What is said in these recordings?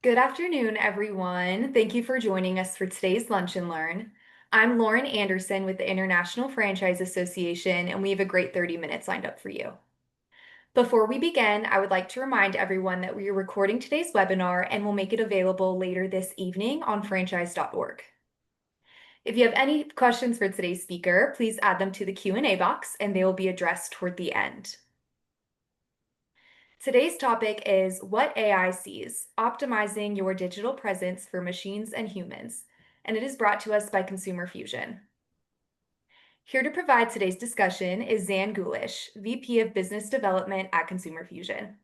Good afternoon, everyone. Thank you for joining us for today's Lunch and Learn. I'm Lauren Anderson with the International Franchise Association, and we have a great 30 minutes lined up for you. Before we begin, I would like to remind everyone that we are recording today's webinar and will make it available later this evening on franchise.org. If you have any questions for today's speaker, please add them to the Q&A box and they will be addressed toward the end. Today's topic is what AI sees, optimizing your digital presence for machines and humans, and it is brought to us by Consumer Fusion. Here to provide today's discussion is Zan Gulish, VP of Business Development at Consumer Fusion.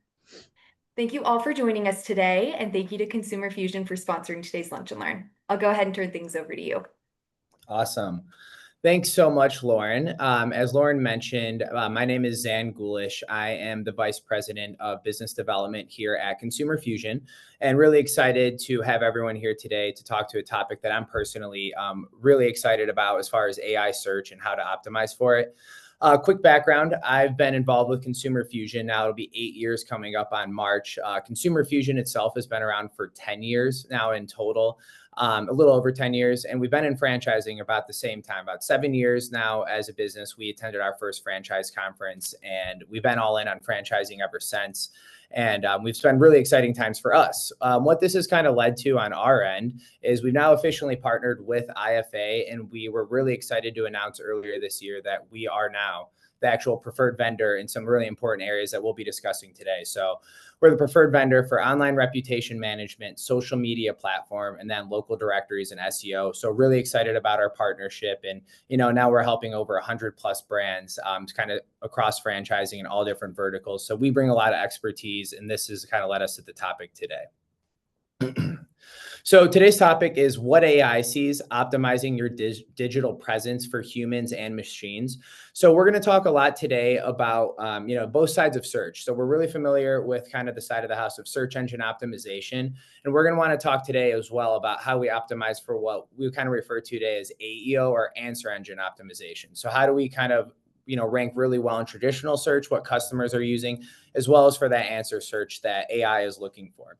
Thank you all for joining us today, and thank you to Consumer Fusion for sponsoring today's Lunch and Learn. I'll go ahead and turn things over to you. Awesome. Thanks so much, Lauren. As Lauren mentioned, my name is Zan Gulish. I am the Vice President of Business Development here at Consumer Fusion, and really excited to have everyone here today to talk to a topic that I'm personally really excited about as far as AI search and how to optimize for it. Quick background, I've been involved with Consumer Fusion. Now it'll be 8 years coming up on March. Consumer Fusion itself has been around for 10 years now in total. A little over 10 years. And we've been in franchising about the same time, about 7 years now as a business. We attended our first franchise conference and we've been all in on franchising ever since. And we've spent really exciting times for us. What this has kind of led to on our end is we've now officially partnered with IFA, and we were really excited to announce earlier this year that we are now the actual preferred vendor in some really important areas that we'll be discussing today. So we're the preferred vendor for online reputation management, social media platform, and then local directories and SEO. So really excited about our partnership. And, now we're helping over 100 plus brands kind of across franchising in all different verticals. So we bring a lot of expertise, and this has kind of led us to the topic today. So today's topic is what AI sees, optimizing your digital presence for humans and machines. So we're going to talk a lot today about, both sides of search. So we're really familiar with kind of the side of the house of search engine optimization. And we're going to want to talk today as well about how we optimize for what we kind of refer to today as AEO or answer engine optimization. So how do we kind of rank really well in traditional search, what customers are using, as well as for that answer search that AI is looking for.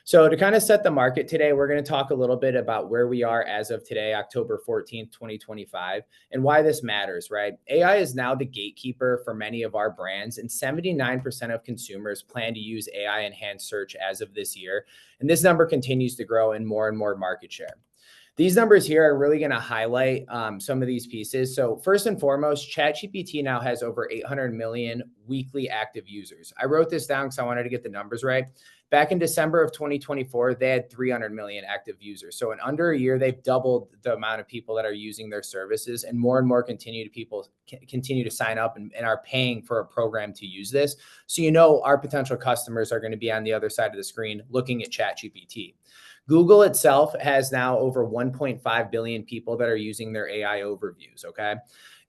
So to kind of set the market today, we're going to talk a little bit about where we are as of today, October 14th, 2025, and why this matters, right? AI is now the gatekeeper for many of our brands, and 79% of consumers plan to use AI enhanced search as of this year. And this number continues to grow in more and more market share. These numbers here are really going to highlight some of these pieces. So first and foremost, ChatGPT now has over 800 million weekly active users. I wrote this down because I wanted to get the numbers right. Back in December of 2024, they had 300 million active users. So in under a year, they've doubled the amount of people that are using their services, and more people continue to sign up and are paying for a program to use this. So our potential customers are going to be on the other side of the screen looking at ChatGPT. Google itself has now over 1.5 billion people that are using their AI overviews, okay?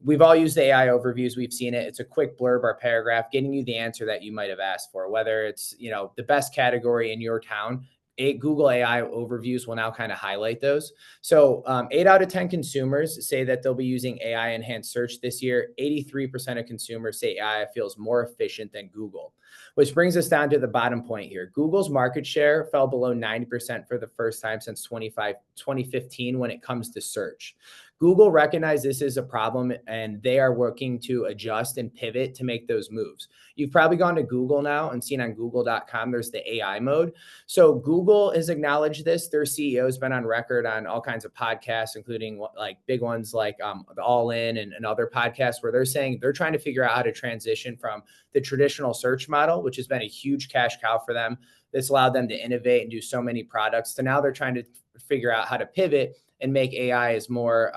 We've all used the AI overviews. We've seen it. It's a quick blurb or paragraph getting you the answer that you might have asked for, whether it's, the best category in your town. Google AI overviews will now kind of highlight those. So 8 out of 10 consumers say that they'll be using AI enhanced search this year. 83% of consumers say AI feels more efficient than Google, which brings us down to the bottom point here. Google's market share fell below 90% for the first time since 2015 when it comes to search. Google recognized this is a problem and they are working to adjust and pivot to make those moves. You've probably gone to Google now and seen on google.com, there's the AI mode. So Google has acknowledged this. Their CEO has been on record on all kinds of podcasts, including like big ones like the All In and other podcasts where they're saying they're trying to figure out how to transition from the traditional search model, which has been a huge cash cow for them. This allowed them to innovate and do so many products. So now they're trying to figure out how to pivot and make AI as more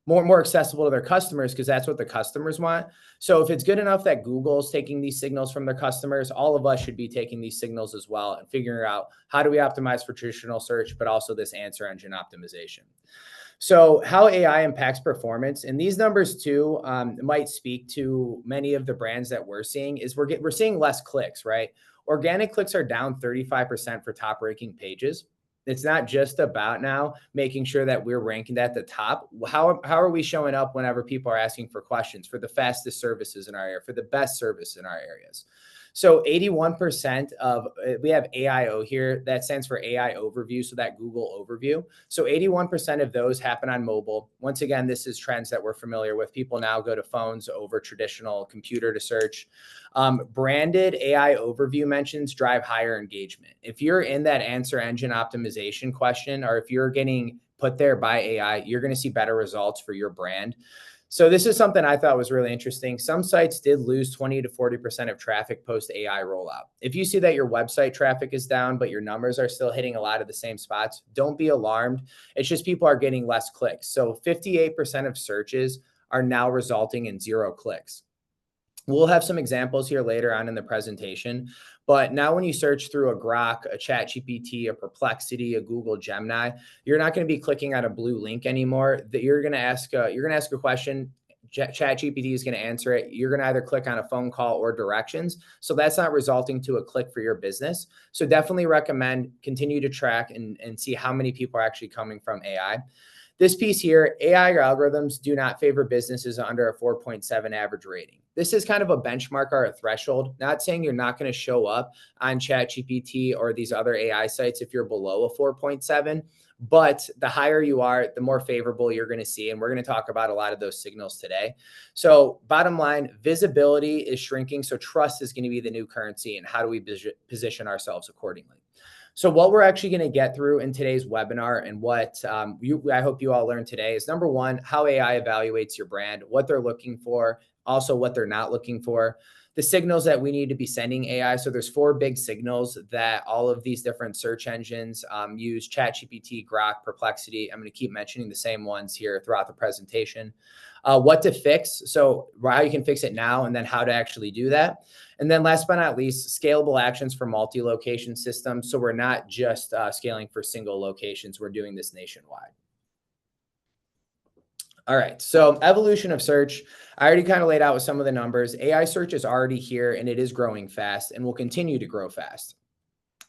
accessible to their customers, because that's what the customers want. So if it's good enough that Google's taking these signals from their customers, all of us should be taking these signals as well and figuring out how do we optimize for traditional search, but also this answer engine optimization. So how AI impacts performance, and these numbers too might speak to many of the brands that we're seeing, is we're seeing less clicks, right? Organic clicks are down 35% for top ranking pages. It's not just about now making sure that we're ranking at the top. How are we showing up whenever people are asking for questions for the fastest services in our area, for the best service in our areas? So 81% of, we have AIO here. That stands for AI overview. So that Google overview. So 81% of those happen on mobile. Once again, this is trends that we're familiar with. People now go to phones over traditional computer to search. Branded AI overview mentions drive higher engagement. If you're in that answer engine optimization question, or if you're getting put there by AI, you're going to see better results for your brand. So this is something I thought was really interesting. Some sites did lose 20 to 40% of traffic post AI rollout. If you see that your website traffic is down, but your numbers are still hitting a lot of the same spots, don't be alarmed. It's just people are getting less clicks. So 58% of searches are now resulting in 0 clicks. We'll have some examples here later on in the presentation, but now when you search through a Grok, a ChatGPT, a Perplexity, a Google Gemini, you're not going to be clicking on a blue link anymore. That you're going to ask a question. ChatGPT is going to answer it. You're going to either click on a phone call or directions. So that's not resulting to a click for your business. So definitely recommend continue to track and see how many people are actually coming from AI. This piece here, AI algorithms do not favor businesses under a 4.7 average rating. This is kind of a benchmark or a threshold. Not saying you're not going to show up on ChatGPT or these other AI sites if you're below a 4.7, but the higher you are, the more favorable you're going to see. And we're going to talk about a lot of those signals today. So bottom line, visibility is shrinking. So trust is going to be the new currency. And how do we position ourselves accordingly? So what we're actually going to get through in today's webinar and what I hope you all learned today is, number one, how AI evaluates your brand, what they're looking for, also what they're not looking for, the signals that we need to be sending AI. So there's 4 big signals that all of these different search engines use: ChatGPT, Grok, Perplexity. I'm going to keep mentioning the same ones here throughout the presentation. What to fix, so how you can fix it now, and then how to actually do that. And then last but not least, scalable actions for multi-location systems. So we're not just scaling for single locations. We're doing this nationwide. All right. So evolution of search, I already kind of laid out with some of the numbers. AI search is already here and it is growing fast and will continue to grow fast.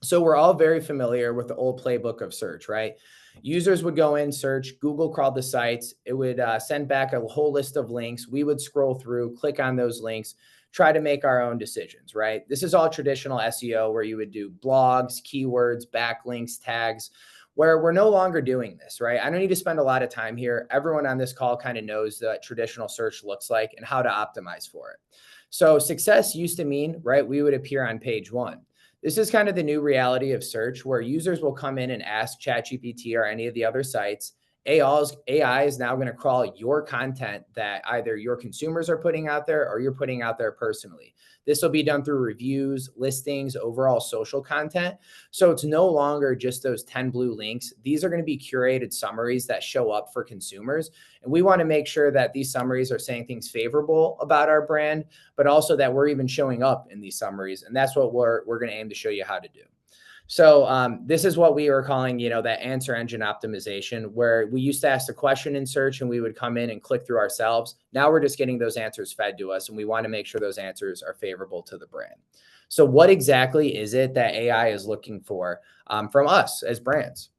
So we're all very familiar with the old playbook of search, right? Users would go in, search, Google crawled the sites. It would send back a whole list of links. We would scroll through, click on those links, try to make our own decisions, right? This is all traditional SEO where you would do blogs, keywords, backlinks, tags, where we're no longer doing this, right? I don't need to spend a lot of time here. Everyone on this call kind of knows what traditional search looks like and how to optimize for it. So success used to mean, right, we would appear on page 1. This is kind of the new reality of search where users will come in and ask ChatGPT or any of the other sites. AI is now going to crawl your content that either your consumers are putting out there or you're putting out there personally. This will be done through reviews, listings, overall social content. So it's no longer just those 10 blue links. These are going to be curated summaries that show up for consumers. And we want to make sure that these summaries are saying things favorable about our brand, but also that we're even showing up in these summaries. And that's what we're going to aim to show you how to do. So this is what we were calling, that answer engine optimization, where we used to ask the question in search and we would come in and click through ourselves. Now we're just getting those answers fed to us, and we want to make sure those answers are favorable to the brand. So what exactly is it that AI is looking for from us as brands?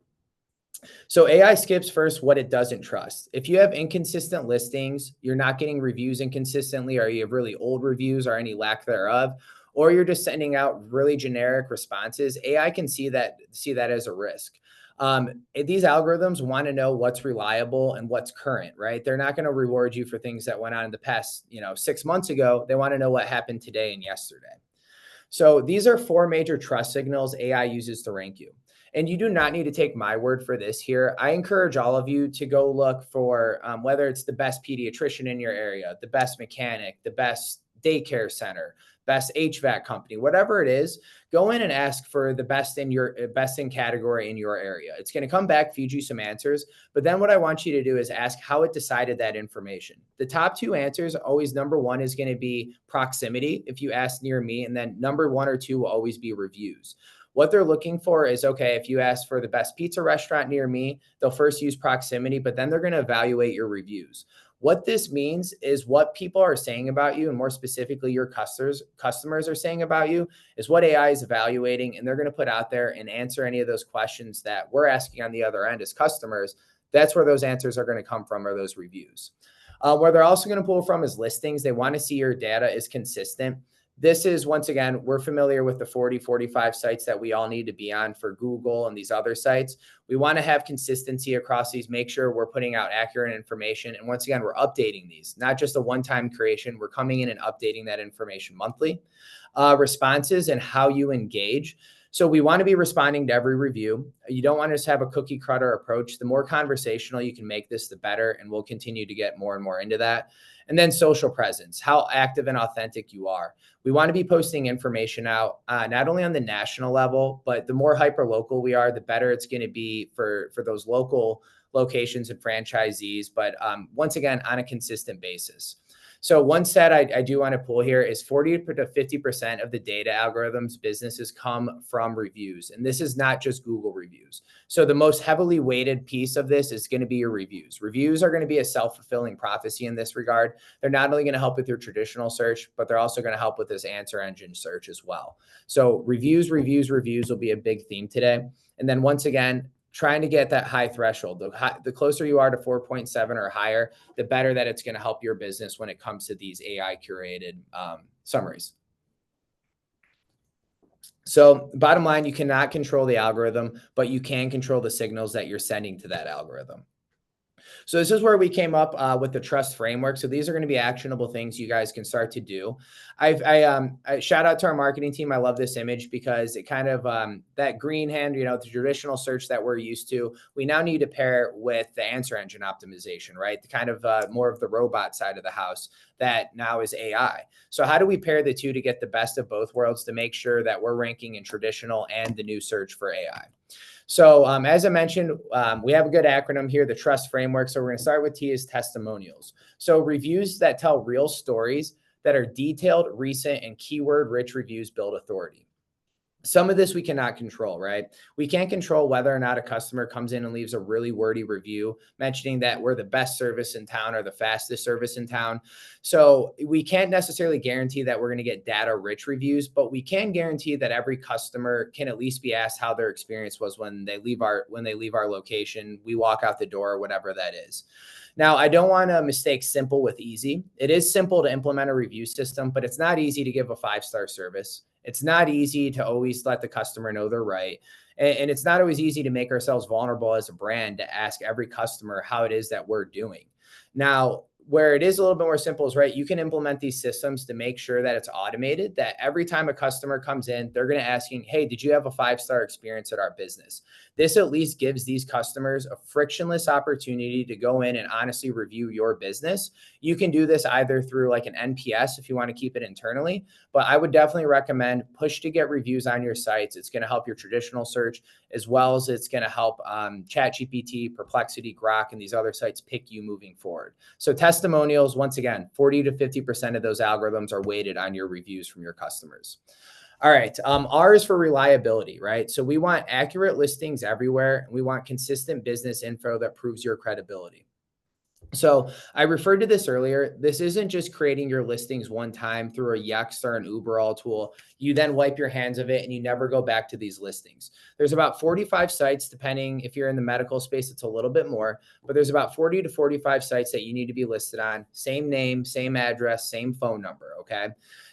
So AI skips first what it doesn't trust. If you have inconsistent listings, you're not getting reviews inconsistently, or you have really old reviews or any lack thereof, or you're just sending out really generic responses, AI can see that as a risk. These algorithms want to know what's reliable and what's current, right? They're not going to reward you for things that went on in the past, 6 months ago. They want to know what happened today and yesterday. So these are 4 major trust signals AI uses to rank you. And you do not need to take my word for this here. I encourage all of you to go look for whether it's the best pediatrician in your area, the best mechanic, the best daycare center, best HVAC company, whatever it is, go in and ask for the best in category in your area. It's going to come back, feed you some answers. But then what I want you to do is ask how it decided that information. The top 2 answers, always number 1 is going to be proximity if you ask near me, and then number 1 or 2 will always be reviews. What they're looking for is, okay, if you ask for the best pizza restaurant near me, they'll first use proximity, but then they're going to evaluate your reviews. What this means is what people are saying about you, and more specifically, your customers are saying about you, is what AI is evaluating, and they're going to put out there and answer any of those questions that we're asking on the other end as customers. That's where those answers are going to come from, or those reviews. Where they're also going to pull from is listings. They want to see your data is consistent. This is, once again, we're familiar with the 40, 45 sites that we all need to be on for Google and these other sites. We want to have consistency across these, make sure we're putting out accurate information. And once again, we're updating these, not just a one-time creation. We're coming in and updating that information monthly. Responses and how you engage. So we want to be responding to every review. You don't want to just have a cookie cutter approach. The more conversational you can make this, the better. And we'll continue to get more and more into that. And then social presence, how active and authentic you are. We want to be posting information out, not only on the national level, but the more hyper local we are, the better it's going to be for those local locations and franchisees. But once again, on a consistent basis. So one stat I do want to pull here is 40 to 50% of the data algorithms businesses come from reviews. And this is not just Google reviews. So the most heavily weighted piece of this is going to be your reviews. Reviews are going to be a self-fulfilling prophecy in this regard. They're not only going to help with your traditional search, but they're also going to help with this answer engine search as well. So reviews will be a big theme today. And then once again, trying to get that high threshold. The closer you are to 4.7 or higher, the better that it's going to help your business when it comes to these AI curated summaries. So bottom line, you cannot control the algorithm, but you can control the signals that you're sending to that algorithm. So this is where we came up with the trust framework. So these are going to be actionable things you guys can start to do. I shout out to our marketing team. I love this image because it kind of that green hand, the traditional search that we're used to, we now need to pair with the answer engine optimization, right? The kind of more of the robot side of the house that now is AI. So how do we pair the two to get the best of both worlds to make sure that we're ranking in traditional and the new search for AI? So as I mentioned, we have a good acronym here, the trust framework. So we're going to start with T is testimonials. So reviews that tell real stories that are detailed, recent, and keyword-rich reviews build authority. Some of this we cannot control, right? We can't control whether or not a customer comes in and leaves a really wordy review mentioning that we're the best service in town or the fastest service in town. So we can't necessarily guarantee that we're going to get data-rich reviews, but we can guarantee that every customer can at least be asked how their experience was when they leave our location, we walk out the door, whatever that is. Now, I don't want to mistake simple with easy. It is simple to implement a review system, but it's not easy to give a 5-star service. It's not easy to always let the customer know they're right. And it's not always easy to make ourselves vulnerable as a brand to ask every customer how it is that we're doing. Now, where it is a little bit more simple is, right, you can implement these systems to make sure that it's automated, that every time a customer comes in, they're going to asking, hey, did you have a 5-star experience at our business? This at least gives these customers a frictionless opportunity to go in and honestly review your business. You can do this either through like an NPS if you want to keep it internally, but I would definitely recommend push to get reviews on your sites. It's going to help your traditional search as well as it's going to help ChatGPT, Perplexity, Grok, and these other sites pick you moving forward. So testimonials, once again, 40 to 50% of those algorithms are weighted on your reviews from your customers. All right. R is for reliability, right? So we want accurate listings everywhere. And we want consistent business info that proves your credibility. So I referred to this earlier. This isn't just creating your listings one time through a Yext or an Uberall tool. You then wipe your hands of it and you never go back to these listings. There's about 45 sites, depending if you're in the medical space, it's a little bit more, but there's about 40 to 45 sites that you need to be listed on. Same name, same address, same phone number. Okay.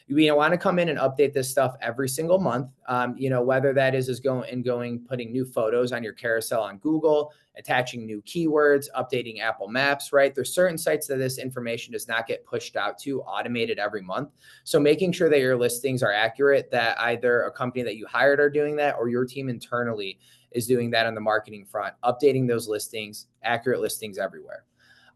You want to come in and update this stuff every single month. Whether that is putting new photos on your carousel on Google, attaching new keywords, updating Apple Maps, right? There's certain sites that this information does not get pushed out to automated every month. So making sure that your listings are accurate, that either a company that you hired are doing that or your team internally is doing that on the marketing front, updating those listings, accurate listings everywhere.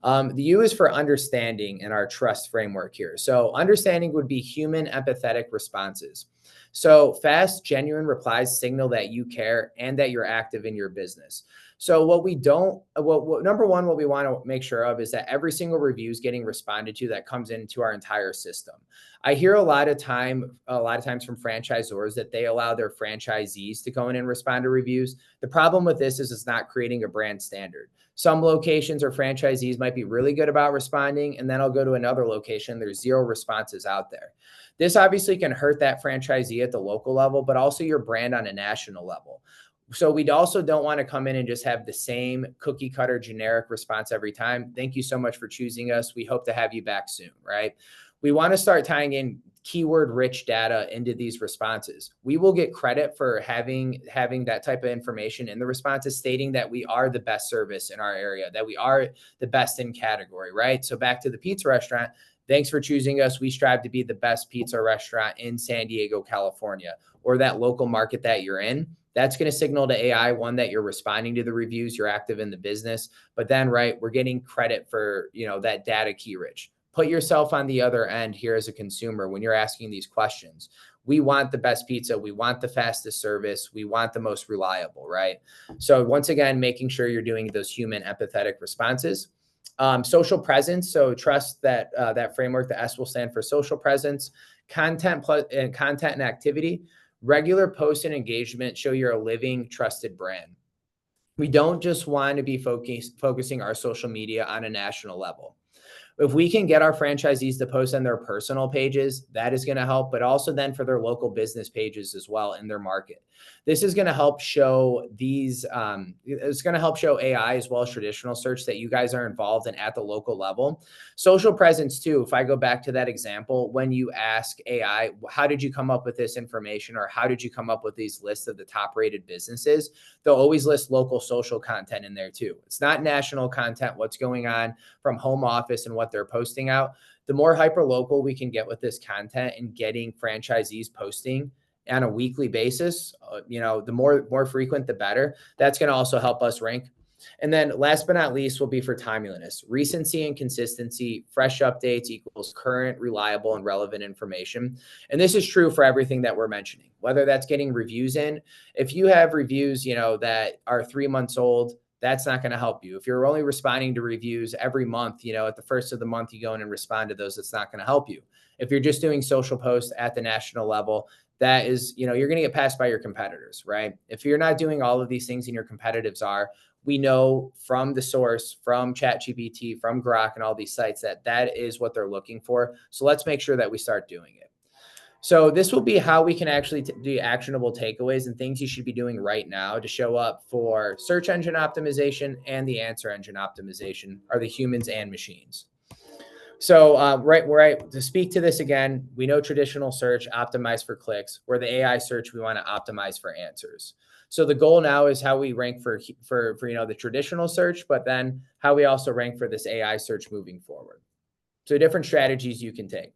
The U is for understanding in our trust framework here. So understanding would be human empathetic responses. So fast, genuine replies signal that you care and that you're active in your business. So number one, what we want to make sure of is that every single review is getting responded to that comes into our entire system. I hear a lot of times from franchisors that they allow their franchisees to go in and respond to reviews. The problem with this is it's not creating a brand standard. Some locations or franchisees might be really good about responding, and then I'll go to another location. There's 0 responses out there. This obviously can hurt that franchisee at the local level, but also your brand on a national level. So we also don't want to come in and just have the same cookie cutter generic response every time. Thank you so much for choosing us. We hope to have you back soon, right? We want to start tying in keyword rich data into these responses. We will get credit for having that type of information in the responses, stating that we are the best service in our area, that we are the best in category, right? So back to the pizza restaurant. Thanks for choosing us. We strive to be the best pizza restaurant in San Diego, California, or that local market that you're in. That's going to signal to AI, one, that you're responding to the reviews, you're active in the business, but then, right, we're getting credit for, that data key rich. Put yourself on the other end here as a consumer when you're asking these questions. We want the best pizza. We want the fastest service. We want the most reliable, right? So once again, making sure you're doing those human empathetic responses. Social presence. So trust that that framework, the S will stand for social presence, content and activity. Regular post and engagement show you're a living, trusted brand. We don't just want to be focusing our social media on a national level. If we can get our franchisees to post on their personal pages, that is going to help, but also then for their local business pages as well in their market. This is going to help show it's going to help show AI as well as traditional search that you guys are involved in at the local level. Social presence too. If I go back to that example, when you ask AI, how did you come up with this information, or how did you come up with these lists of the top rated businesses? They'll always list local social content in there too. It's not national content, what's going on from home office and what they're posting out. The more hyper local we can get with this content and getting franchisees posting on a weekly basis, the more frequent, the better. That's going to also help us rank. And then last but not least will be for timeliness. Recency and consistency. Fresh updates equals current, reliable, and relevant information. And this is true for everything that we're mentioning, whether that's getting reviews in. If you have reviews, that are 3 months old, that's not going to help you. If you're only responding to reviews every month, at the first of the month, you go in and respond to those, it's not going to help you. If you're just doing social posts at the national level, that is, you're going to get passed by your competitors, right? If you're not doing all of these things and your competitors are, we know from the source, from ChatGPT, from Grok and all these sites that is what they're looking for. So let's make sure that we start doing it. So this will be how we can actually do actionable takeaways and things you should be doing right now to show up for search engine optimization and the answer engine optimization, are the humans and machines. So right, to speak to this again, we know traditional search optimize for clicks, where the AI search, we want to optimize for answers. So the goal now is how we rank for the traditional search, but then how we also rank for this AI search moving forward. So different strategies you can take.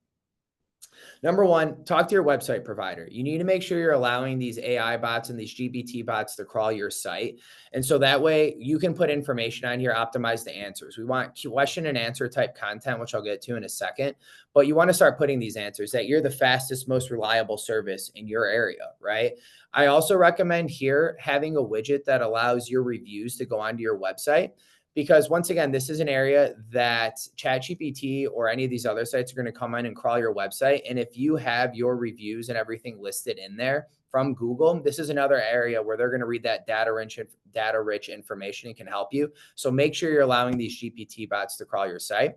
Number one, talk to your website provider. You need to make sure you're allowing these AI bots and these GPT bots to crawl your site. And so that way you can put information on here, optimize the answers. We want question and answer type content, which I'll get to in a second, but you want to start putting these answers that you're the fastest, most reliable service in your area, right? I also recommend here having a widget that allows your reviews to go onto your website. Because once again, this is an area that ChatGPT or any of these other sites are going to come in and crawl your website. And if you have your reviews and everything listed in there from Google, this is another area where they're going to read that data-rich information and can help you. So make sure you're allowing these GPT bots to crawl your site.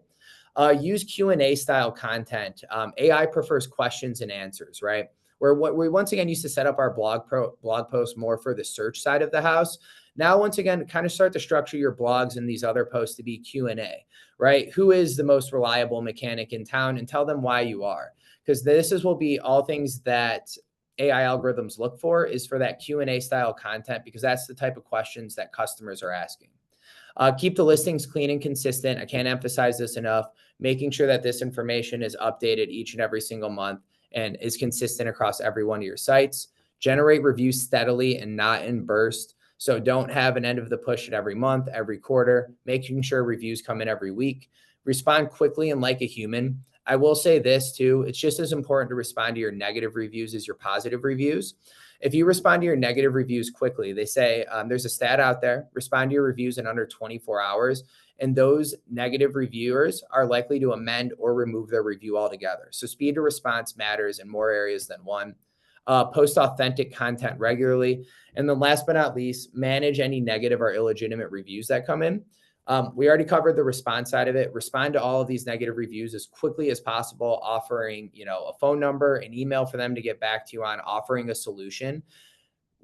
Use Q&A style content. AI prefers questions and answers, right? Where what we once again used to set up our blog posts more for the search side of the house. Now, once again, kind of start to structure your blogs and these other posts to be Q&A, right? Who is the most reliable mechanic in town, and tell them why you are. Because will be all things that AI algorithms look for, is for that Q&A style content, because that's the type of questions that customers are asking. Keep the listings clean and consistent. I can't emphasize this enough. Making sure that this information is updated each and every single month and is consistent across every one of your sites. Generate reviews steadily and not in bursts. So don't have an end of the push at every month, every quarter, making sure reviews come in every week. Respond quickly and like a human. I will say this too, it's just as important to respond to your negative reviews as your positive reviews. If you respond to your negative reviews quickly, they say there's a stat out there, respond to your reviews in under 24 hours. And those negative reviewers are likely to amend or remove their review altogether. So speed to response matters in more areas than one. Post authentic content regularly. And then last but not least, manage any negative or illegitimate reviews that come in. We already covered the response side of it. Respond to all of these negative reviews as quickly as possible, offering, a phone number, an email for them to get back to you on, offering a solution.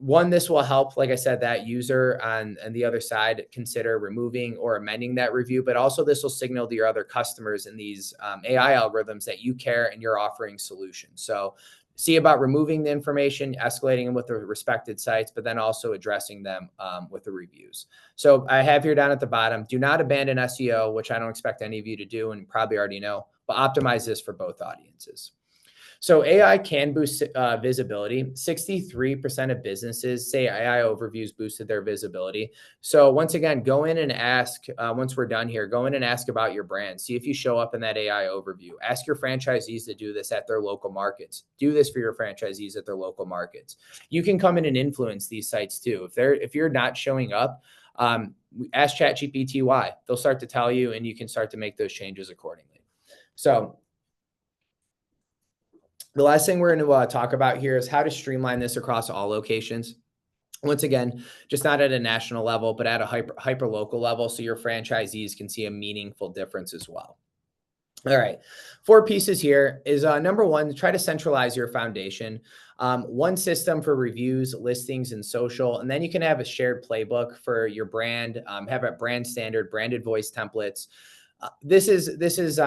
One, this will help, like I said, that user on the other side consider removing or amending that review, but also this will signal to your other customers in these AI algorithms that you care and you're offering solutions. So see about removing the information, escalating them with the respected sites, but then also addressing them with the reviews. So I have here down at the bottom, do not abandon SEO, which I don't expect any of you to do and probably already know, but optimize this for both audiences. So AI can boost visibility. 63% of businesses say AI overviews boosted their visibility. So once again, go in and ask, once we're done here, go in and ask about your brand. See if you show up in that AI overview. Ask your franchisees to do this at their local markets. Do this for your franchisees at their local markets. You can come in and influence these sites too. If you're not showing up, ask ChatGPT why. They'll start to tell you, and you can start to make those changes accordingly. So the last thing we're going to talk about here is how to streamline this across all locations. Once again, just not at a national level, but at a hyper local level, so your franchisees can see a meaningful difference as well. All right, 4 pieces here is number one, try to centralize your foundation. One system for reviews, listings, and social, and then you can have a shared playbook for your brand. Have a brand standard, branded voice templates. This is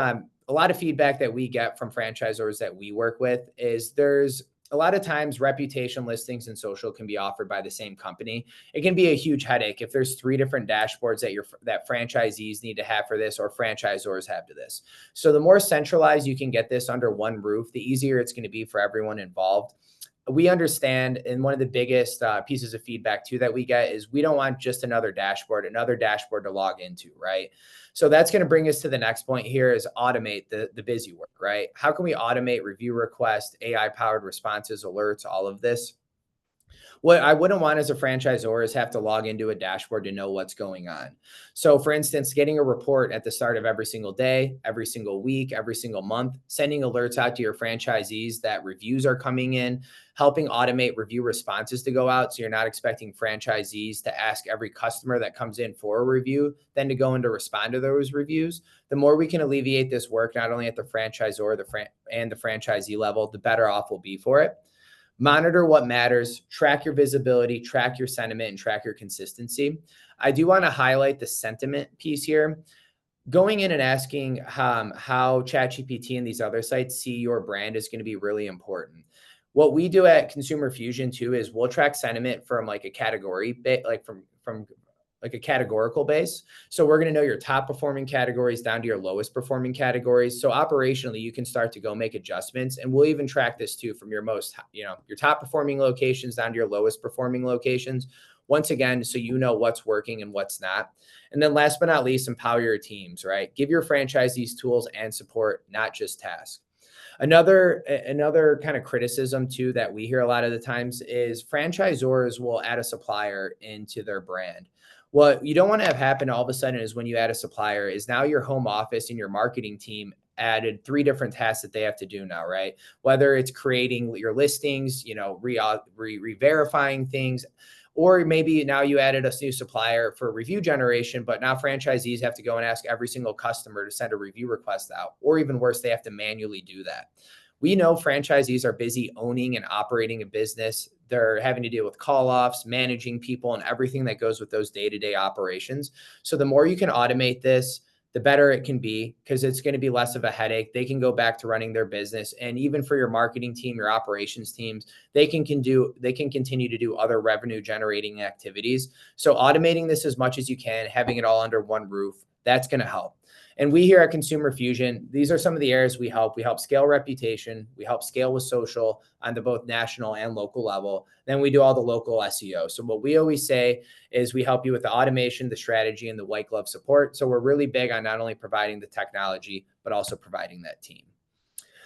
a lot of feedback that we get from franchisors that we work with is there's a lot of times reputation, listings, and social can be offered by the same company. It can be a huge headache if there's 3 different dashboards that franchisees need to have for this or franchisors have to this. So the more centralized you can get this under one roof, the easier it's going to be for everyone involved. We understand, and one of the biggest pieces of feedback too that we get is we don't want just another dashboard to log into, right? So that's going to bring us to the next point here is automate the busy work, right? How can we automate review requests, AI powered responses, alerts, all of this? What I wouldn't want as a franchisor is have to log into a dashboard to know what's going on. So for instance, getting a report at the start of every single day, every single week, every single month, sending alerts out to your franchisees that reviews are coming in, helping automate review responses to go out. So you're not expecting franchisees to ask every customer that comes in for a review, then to go in to respond to those reviews. The more we can alleviate this work, not only at the franchisor, and the franchisee level, the better off we'll be for it. Monitor what matters, track your visibility, track your sentiment, and track your consistency. I do want to highlight the sentiment piece here. Going in and asking how ChatGPT and these other sites see your brand is going to be really important. What we do at Consumer Fusion too is we'll track sentiment from like a category, like from like a categorical base. So we're going to know your top performing categories down to your lowest performing categories. So operationally, you can start to go make adjustments. And we'll even track this too from your your top performing locations down to your lowest performing locations. Once again, so you know what's working and what's not. And then last but not least, empower your teams, right? Give your franchisees tools and support, not just tasks. Another kind of criticism too that we hear a lot of the times is franchisors will add a supplier into their brand. What you don't want to have happen all of a sudden is when you add a supplier is now your home office and your marketing team added 3 different tasks that they have to do now, right? Whether it's creating your listings, re-verifying things, or maybe now you added a new supplier for review generation, but now franchisees have to go and ask every single customer to send a review request out, or even worse, they have to manually do that. We know franchisees are busy owning and operating a business. They're having to deal with call-offs, managing people, and everything that goes with those day-to-day operations. So the more you can automate this, the better it can be because it's going to be less of a headache. They can go back to running their business. And even for your marketing team, your operations teams, they can continue to do other revenue generating activities. So automating this as much as you can, having it all under one roof, that's going to help. And we here at Consumer Fusion, these are some of the areas we help. We help scale reputation. We help scale with social on the both national and local level. Then we do all the local SEO. So what we always say is we help you with the automation, the strategy, and the white glove support. So we're really big on not only providing the technology, but also providing that team.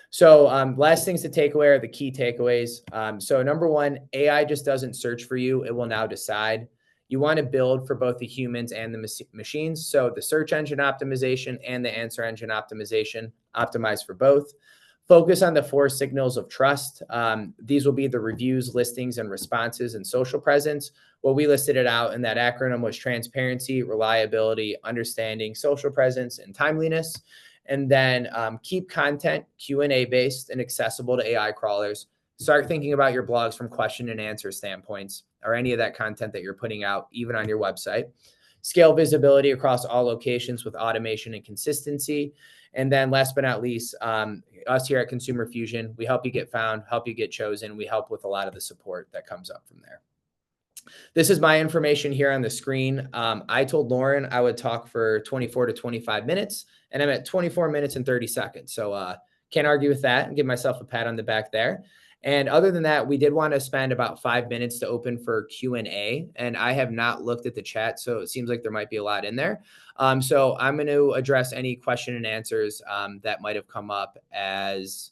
So last things to take away are the key takeaways. So number one, AI just doesn't search for you. It will now decide. You want to build for both the humans and the machines. So the search engine optimization and the answer engine optimization, optimize for both. Focus on the 4 signals of trust. These will be the reviews, listings, and responses and social presence. What we listed it out in that acronym was transparency, reliability, understanding, social presence, and timeliness. And then keep content Q&A based and accessible to AI crawlers. Start thinking about your blogs from question and answer standpoints. or any of that content that you're putting out, even on your website. Scale visibility across all locations with automation and consistency. And then last but not least, us here at Consumer Fusion, we help you get found, help you get chosen. We help with a lot of the support that comes up from there. This is my information here on the screen. I told Lauren I would talk for 24 to 25 minutes, and I'm at 24 minutes and 30 seconds. So can't argue with that and give myself a pat on the back there. And other than that, we did want to spend about 5 minutes to open for Q&A, and I have not looked at the chat, so it seems like there might be a lot in there. So I'm going to address any question and answers that might have come up as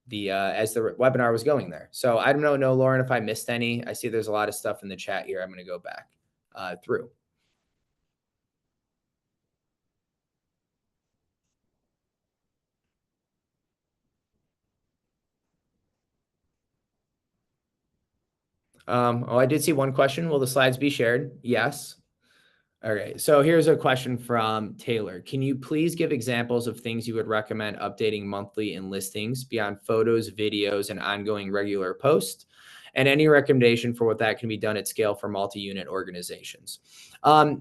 the webinar was going there. So I don't know, Lauren, if I missed any. I see there's a lot of stuff in the chat here. I'm going to go back through. Oh, I did see one question. Will the slides be shared? Yes. Okay, so here's a question from Taylor. Can you please give examples of things you would recommend updating monthly in listings beyond photos, videos, and ongoing regular posts? And any recommendation for what that can be done at scale for multi-unit organizations?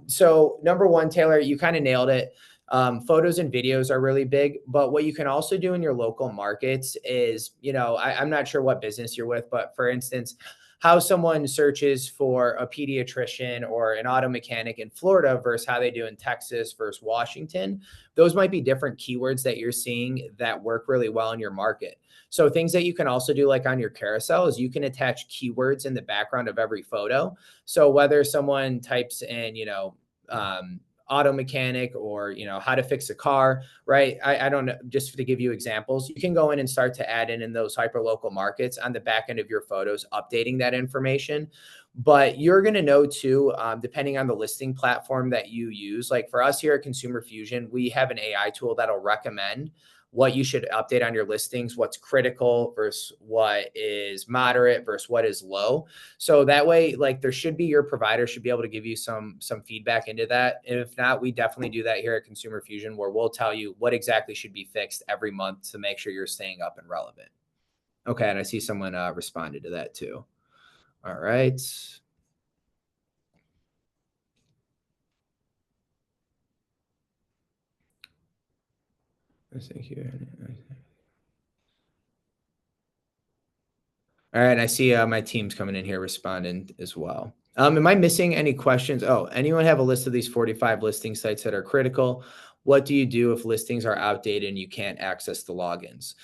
So number one, Taylor, you kind of nailed it. Photos and videos are really big, but what you can also do in your local markets is, I'm not sure what business you're with, but for instance, how someone searches for a pediatrician or an auto mechanic in Florida versus how they do in Texas versus Washington. Those might be different keywords that you're seeing that work really well in your market. So things that you can also do, like on your carousel, is you can attach keywords in the background of every photo. So whether someone types in, auto mechanic or, how to fix a car, right? I don't know, just to give you examples, you can go in and start to add in those hyper local markets on the back end of your photos, updating that information. But you're going to know too, depending on the listing platform that you use. Like for us here at Consumer Fusion, we have an AI tool that'll recommend what you should update on your listings, what's critical versus what is moderate versus what is low. So that way, like your provider should be able to give you some feedback into that. And if not, we definitely do that here at Consumer Fusion, where we'll tell you what exactly should be fixed every month to make sure you're staying up and relevant. Okay, and I see someone responded to that too. All right. Thank you. All right, I see my team's coming in here responding as well. Am I missing any questions? Oh, anyone have a list of these 45 listing sites that are critical? What do you do if listings are outdated and you can't access the logins?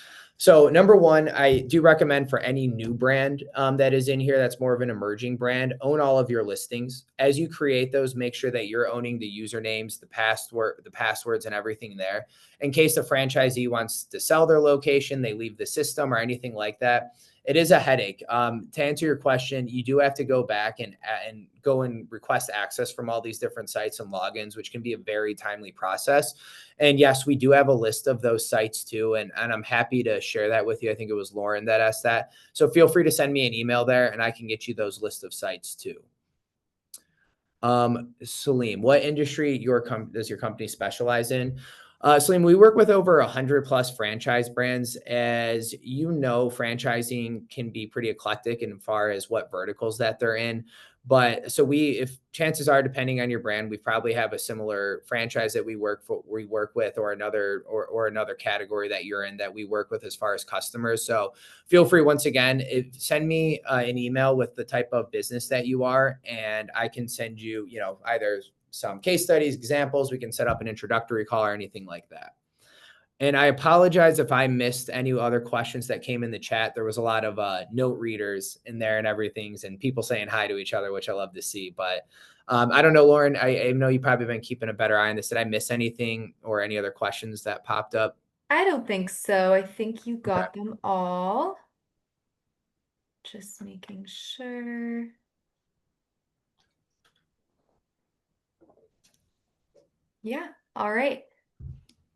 So number one, I do recommend for any new brand that is in here, that's more of an emerging brand, own all of your listings. As you create those, make sure that you're owning the usernames, the passwords and everything there. In case the franchisee wants to sell their location, they leave the system or anything like that, it is a headache. To answer your question, you do have to go back and go and request access from all these different sites and logins, which can be a very timely process. And yes, we do have a list of those sites too. And I'm happy to share that with you. I think it was Lauren that asked that. So feel free to send me an email there and I can get you those list of sites too. Salim, what industry does your company specialize in? Salim, we work with over 100 plus franchise brands. As you know, franchising can be pretty eclectic in far as what verticals that they're in. But so if chances are, depending on your brand, we probably have a similar franchise that we work with, or another category that you're in that we work with as far as customers. So feel free, once again, send me an email with the type of business that you are, and I can send you, either some case studies, examples. We can set up an introductory call or anything like that. And I apologize if I missed any other questions that came in the chat. There was a lot of note readers in there and everything, and people saying hi to each other, which I love to see. But I don't know, Lauren, I know you've probably been keeping a better eye on this. Did I miss anything or any other questions that popped up? I don't think so. I think you Okay. got them all. Just making sure. Yeah, all right.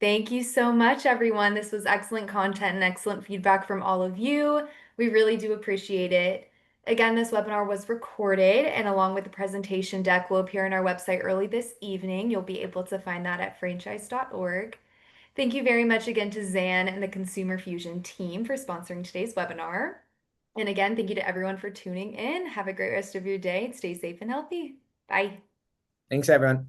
Thank you so much, everyone. This was excellent content and excellent feedback from all of you. We really do appreciate it. Again, this webinar was recorded, and along with the presentation deck will appear on our website early this evening. You'll be able to find that at franchise.org. Thank you very much again to Zan and the Consumer Fusion team for sponsoring today's webinar. And again, thank you to everyone for tuning in. Have a great rest of your day. Stay safe and healthy. Bye. Thanks, everyone.